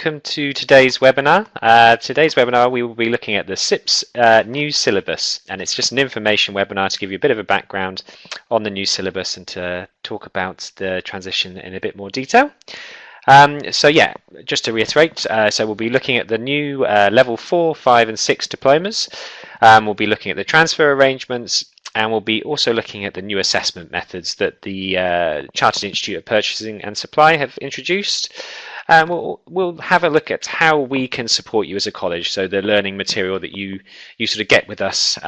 welcome to today's webinar. Today's webinar we will be looking at the CIPS new syllabus, and it's just an information webinar to give you a bit of a background on the new syllabus and to talk about the transition in a bit more detail. So yeah, just to reiterate, so we'll be looking at the new level 4, 5 and 6 diplomas. We'll be looking at the transfer arrangements, and we'll be also looking at the new assessment methods that the Chartered Institute of Purchasing and Supply have introduced. We'll have a look at how we can support you as a college, so the learning material that you sort of get with us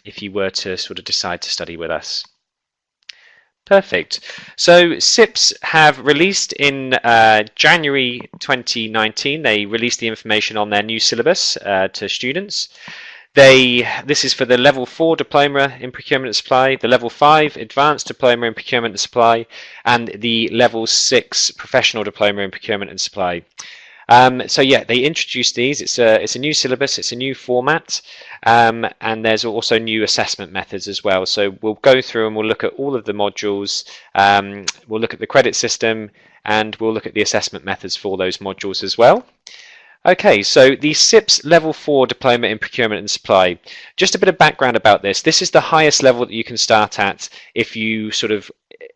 if you were to sort of decide to study with us. Perfect. So CIPS have released in January 2019, they released the information on their new syllabus to students. This is for the level 4 diploma in procurement and supply, the level 5 advanced diploma in procurement and supply, and the level 6 professional diploma in procurement and supply. So yeah, they introduced these. It's a new syllabus, it's a new format, and there's also new assessment methods as well. So we'll go through and we'll look at all of the modules, we'll look at the credit system, and we'll look at the assessment methods for those modules as well. Okay, so the CIPS Level 4 Diploma in Procurement and Supply. Just a bit of background about this. This is the highest level that you can start at if you sort of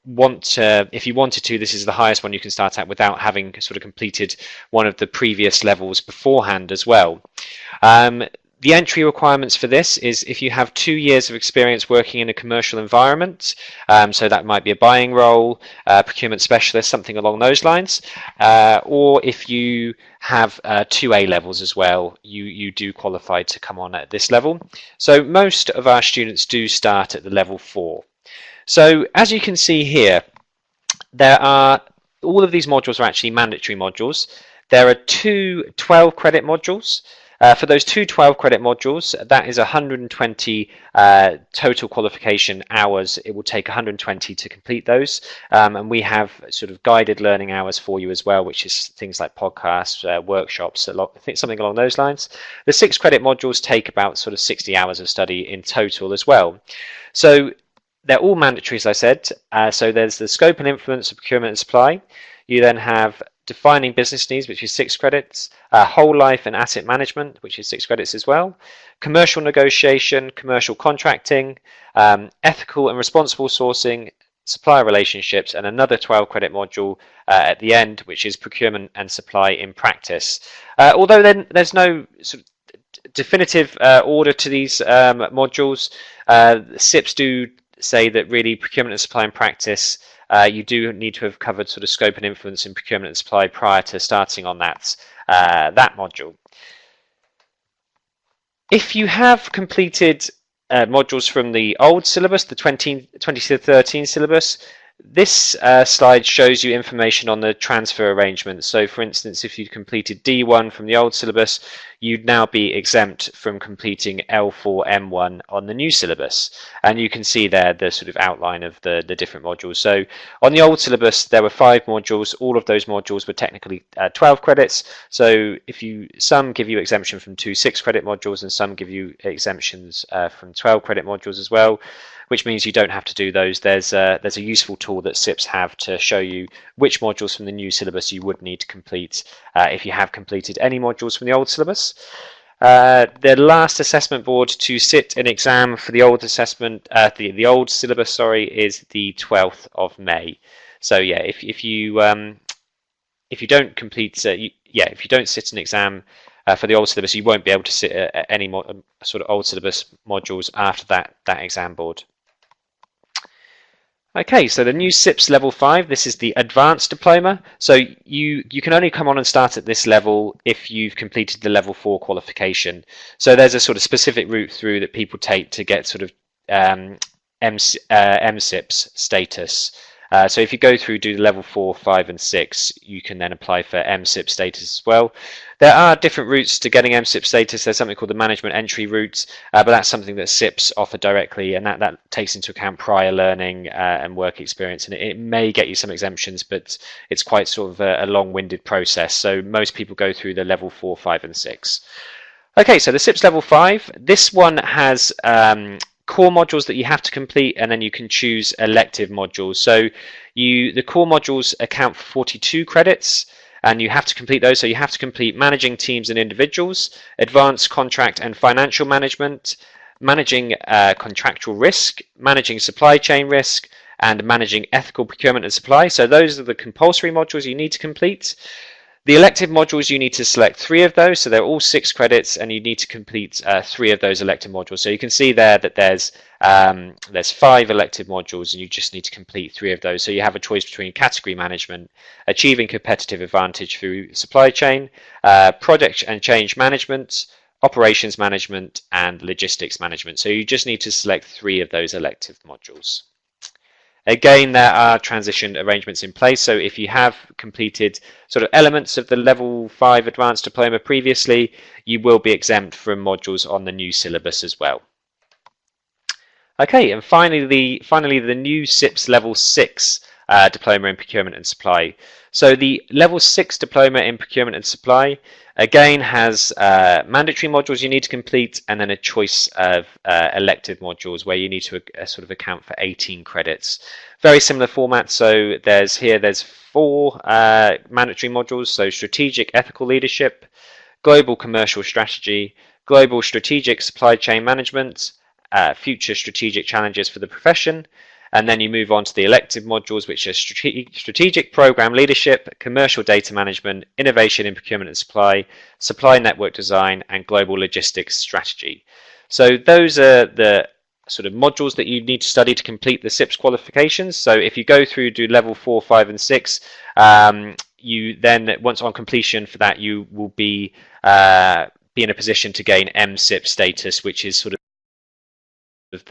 if you wanted to. This is the highest one you can start at without having sort of completed one of the previous levels beforehand as well. The entry requirements for this is if you have 2 years of experience working in a commercial environment, so that might be a buying role, procurement specialist, something along those lines, or if you have 2 A levels as well, you do qualify to come on at this level. So most of our students do start at the level 4. So as you can see here, all of these modules are actually mandatory modules. There are 2 12-credit modules. For those 2 12-credit modules, that is 120 total qualification hours. It will take 120 to complete those, and we have sort of guided learning hours for you as well, which is things like podcasts, workshops, I think something along those lines. The 6-credit modules take about sort of 60 hours of study in total as well. So they're all mandatory, as I said. So there's the scope and influence of procurement and supply. You then have defining business needs, which is 6 credits, whole life and asset management, which is 6 credits as well, commercial negotiation, commercial contracting, ethical and responsible sourcing, supplier relationships, and another 12-credit module at the end, which is procurement and supply in practice. Although then there's no sort of definitive order to these modules, CIPS do say that really procurement and supply in practice, you do need to have covered sort of scope and influence in procurement and supply prior to starting on that module. If you have completed modules from the old syllabus, the 2013 syllabus, this slide shows you information on the transfer arrangements. So for instance, if you completed D1 from the old syllabus, you'd now be exempt from completing L4 M1 on the new syllabus. And you can see there the sort of outline of the different modules. So on the old syllabus, there were 5 modules. All of those modules were technically 12 credits. So some give you exemption from 2 6-credit modules, and some give you exemptions from 12-credit modules as well, which means you don't have to do those. There's a useful tool that CIPS have to show you which modules from the new syllabus you would need to complete if you have completed any modules from the old syllabus. The last assessment board to sit an exam for the old assessment, the old syllabus, sorry, is the 12th of May. So yeah, if you don't complete, if you don't sit an exam for the old syllabus, you won't be able to sit any more sort of old syllabus modules after that exam board. Okay, so the new CIPS Level 5, this is the advanced diploma. So you can only come on and start at this level if you've completed the level 4 qualification. So there's a sort of specific route through that people take to get sort of MCIPS status. So if you go through, do the level 4, 5 and 6, you can then apply for MCIPS status as well. There are different routes to getting MCIPS status. There's something called the management entry route, but that's something that CIPS offer directly, and that takes into account prior learning and work experience, and it may get you some exemptions, but it's quite sort of a long-winded process. So most people go through the level 4, 5 and 6. Okay, so the CIPS Level 5, this one has core modules that you have to complete, and then you can choose elective modules. So the core modules account for 42 credits, and you have to complete those. So you have to complete managing teams and individuals, advanced contract and financial management, managing contractual risk, managing supply chain risk, and managing ethical procurement and supply. So those are the compulsory modules you need to complete. The elective modules, you need to select 3 of those, so they're all 6 credits, and you need to complete 3 of those elective modules. So you can see there that there's 5 elective modules, and you just need to complete 3 of those. So you have a choice between category management, achieving competitive advantage through supply chain, project and change management, operations management, and logistics management. So you just need to select 3 of those elective modules. Again, there are transition arrangements in place, so if you have completed sort of elements of the level 5 advanced diploma previously, you will be exempt from modules on the new syllabus as well. Okay, and finally the new CIPS Level 6 diploma in procurement and supply. So the Level 6 diploma in procurement and supply again has mandatory modules you need to complete, and then a choice of elective modules where you need to sort of account for 18 credits. Very similar format. So there's 4 mandatory modules. So strategic ethical leadership, global commercial strategy, global strategic supply chain management, future strategic challenges for the profession. And then you move on to the elective modules, which are strategic program leadership, commercial data management, innovation in procurement and supply network design, and global logistics strategy. So those are the sort of modules that you need to study to complete the CIPS qualifications. So if you go through, do level 4, 5, and 6, you then, once on completion for that, you will be in a position to gain MCIPS status, which is sort of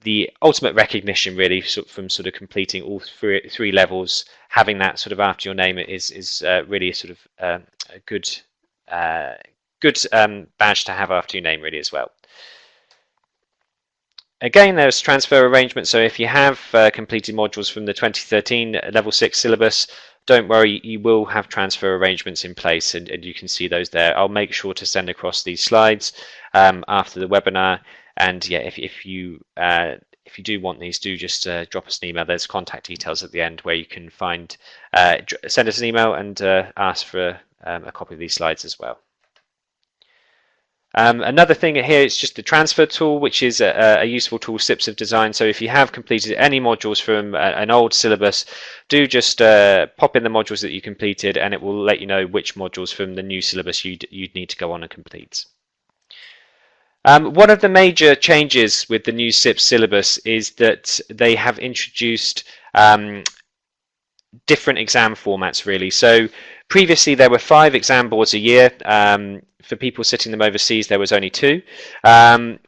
the ultimate recognition, really, from sort of completing all 3 levels. Having that sort of after your name is really sort of a good badge to have after your name, really, as well. Again, there's transfer arrangements. So if you have completed modules from the 2013 level 6 syllabus, don't worry, you will have transfer arrangements in place, and you can see those there. I'll make sure to send across these slides after the webinar. And yeah, if you do want these, do just drop us an email. There's contact details at the end where you can find, send us an email and ask for a copy of these slides as well. Another thing here is just the transfer tool, which is a useful tool CIPS have designed. So if you have completed any modules from an old syllabus, do just pop in the modules that you completed, and it will let you know which modules from the new syllabus you'd need to go on and complete. One of the major changes with the new CIPS syllabus is that they have introduced different exam formats, really. So previously there were 5 exam boards a year. For people sitting them overseas, there was only 2. But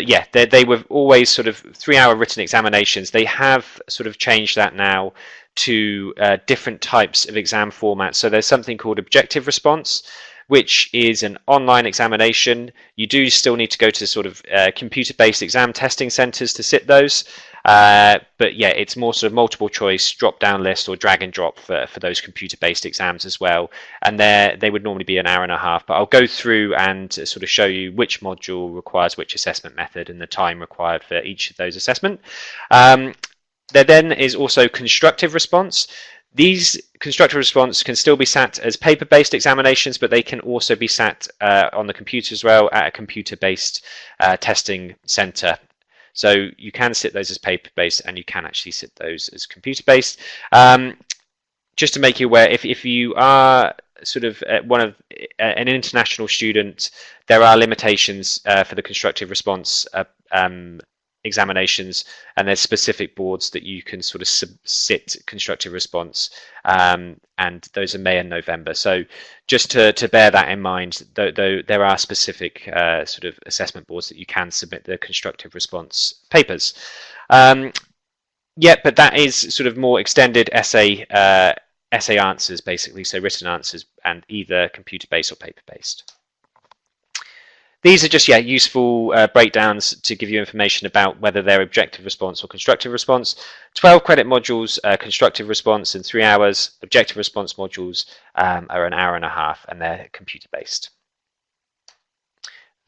yeah, they were always sort of 3-hour written examinations. They have sort of changed that now to different types of exam formats. So there's something called objective response, which is an online examination. You do still need to go to sort of computer-based exam testing centres to sit those. But yeah, it's more sort of multiple choice, drop-down list, or drag and drop for those computer-based exams as well. And they would normally be an hour and a half. But I'll go through and sort of show you which module requires which assessment method and the time required for each of those assessments. There then is also constructive response. These constructive response can still be sat as paper-based examinations, but they can also be sat on the computer as well at a computer-based testing centre. So you can sit those as paper-based, and you can actually sit those as computer-based. Just to make you aware, if you are sort of an international student, there are limitations for the constructive response examinations, and there's specific boards that you can sort of sit constructive response, and those are May and November. So just to bear that in mind, though there are specific sort of assessment boards that you can submit the constructive response papers. Yeah, but that is sort of more extended essay answers, basically, so written answers, and either computer-based or paper-based. These are just useful breakdowns to give you information about whether they're objective response or constructive response. 12 credit modules, constructive response in 3 hours. Objective response modules are an hour and a half, and they're computer based.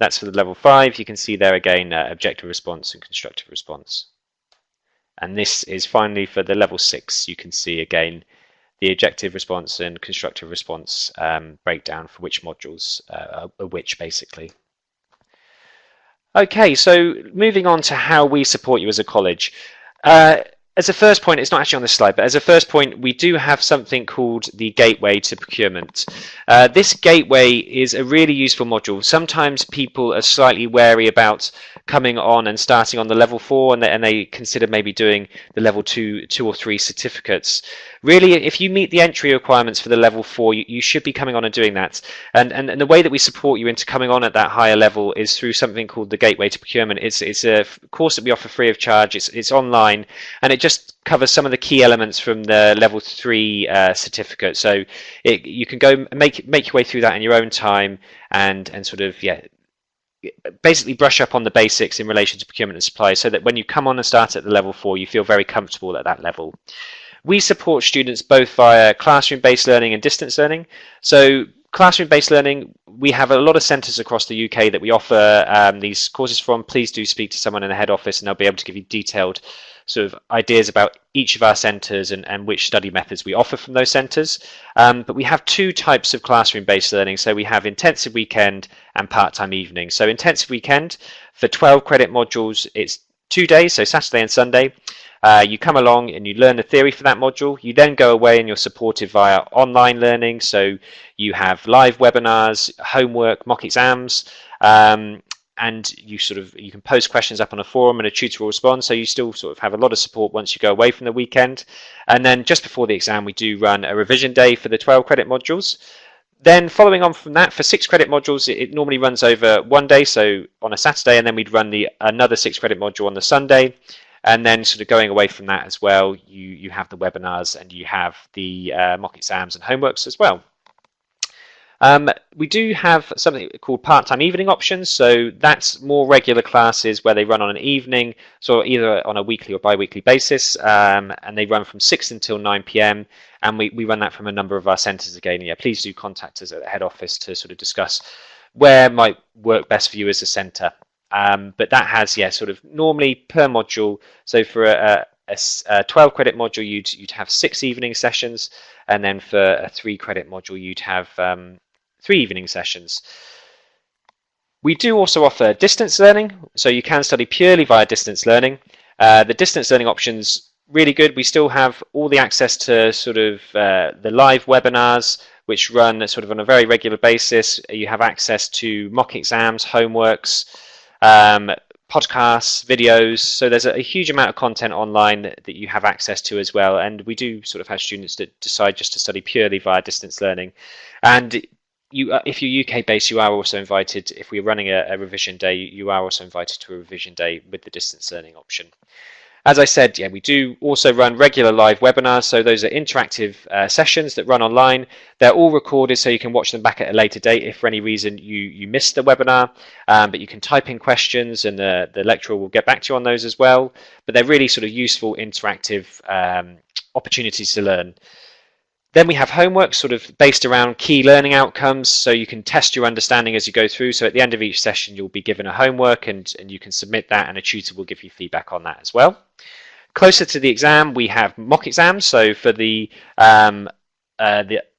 That's for the level 5. You can see there again objective response and constructive response. And this is finally for the level 6. You can see again the objective response and constructive response breakdown for which modules are which, basically. Okay, so moving on to how we support you as a college. As a first point, it's not actually on this slide, but as a first point, we do have something called the Gateway to Procurement. This gateway is a really useful module. Sometimes people are slightly wary about coming on and starting on the level 4, and they consider maybe doing the level 2 or 3 certificates. Really, if you meet the entry requirements for the level 4, you should be coming on and doing that. And the way that we support you into coming on at that higher level is through something called the Gateway to Procurement. It's a course that we offer free of charge. It's online, and it just covers some of the key elements from the level 3 certificate. So you can go make your way through that in your own time and sort of basically brush up on the basics in relation to procurement and supply, so that when you come on and start at the level 4, you feel very comfortable at that level. We support students both via classroom-based learning and distance learning. So classroom-based learning, we have a lot of centres across the UK that we offer these courses from. Please do speak to someone in the head office and they'll be able to give you detailed sort of ideas about each of our centres and which study methods we offer from those centres. But we have two types of classroom-based learning. So we have intensive weekend and part-time evening. So intensive weekend, for 12 credit modules, it's 2 days, so Saturday and Sunday. You come along and you learn the theory for that module. You then go away and you're supported via online learning. So you have live webinars, homework, mock exams, and you can post questions up on a forum and a tutor will respond. So you still sort of have a lot of support once you go away from the weekend. And then just before the exam, we do run a revision day for the 12 credit modules. Then following on from that, for 6 credit modules, it normally runs over 1 day, so on a Saturday, and then we'd run another 6 credit module on the Sunday. And then sort of going away from that as well, you have the webinars and you have the mock exams and homeworks as well. We do have something called part-time evening options, so that's more regular classes where they run on an evening, so either on a weekly or bi-weekly basis, and they run from 6 until 9 p.m. and we run that from a number of our centres again. Yeah, please do contact us at the head office to sort of discuss where might work best for you as a centre. But that has, sort of normally per module, so for a 12 credit module you'd have 6 evening sessions, and then for a 3 credit module you'd have 3 evening sessions. We do also offer distance learning, so you can study purely via distance learning. The distance learning option's really good. We still have all the access to sort of the live webinars, which run sort of on a very regular basis. You have access to mock exams, homeworks, podcasts, videos, so there's a huge amount of content online that you have access to as well, and we do sort of have students that decide just to study purely via distance learning. And if you're UK based, you are also invited, if we're running a revision day, you are also invited to a revision day with the distance learning option. As I said, we do also run regular live webinars, so those are interactive sessions that run online. They're all recorded, so you can watch them back at a later date if for any reason you missed the webinar, but you can type in questions and the lecturer will get back to you on those as well. But they're really sort of useful interactive opportunities to learn. Then we have homework sort of based around key learning outcomes, so you can test your understanding as you go through. So at the end of each session, you'll be given a homework and you can submit that, and a tutor will give you feedback on that as well. Closer to the exam, we have mock exams. So for the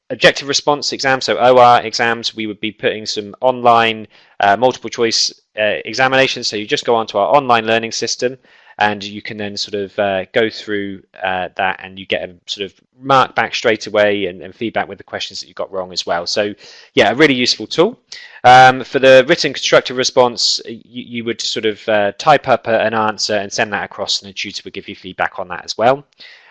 objective response exam, so OR exams, we would be putting some online multiple choice examinations. So you just go onto our online learning system, and you can then sort of go through that, and you get a sort of mark back straight away and feedback with the questions that you got wrong as well. So a really useful tool. For the written constructive response, you would sort of type up an answer and send that across, and the tutor would give you feedback on that as well.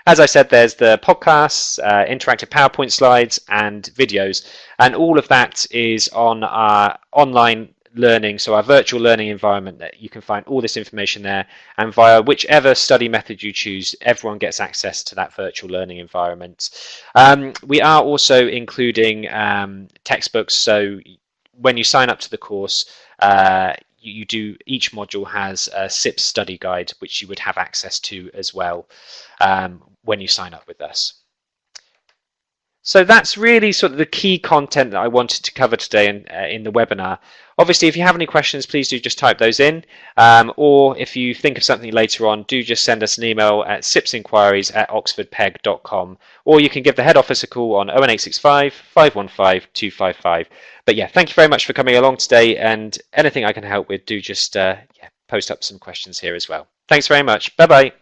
As I said, there's the podcasts, interactive PowerPoint slides and videos, and all of that is on our online learning, so our virtual learning environment. That you can find all this information there, and via whichever study method you choose, everyone gets access to that virtual learning environment. We are also including textbooks, so when you sign up to the course, each module has a CIPS study guide which you would have access to as well when you sign up with us. So that's really sort of the key content that I wanted to cover today in the webinar. Obviously, if you have any questions, please do just type those in. Or if you think of something later on, do just send us an email at cipsinquiries@oxfordpeg.com. Or you can give the head office a call on 01865 515 255. But yeah, thank you very much for coming along today. And anything I can help with, do just post up some questions here as well. Thanks very much. Bye-bye.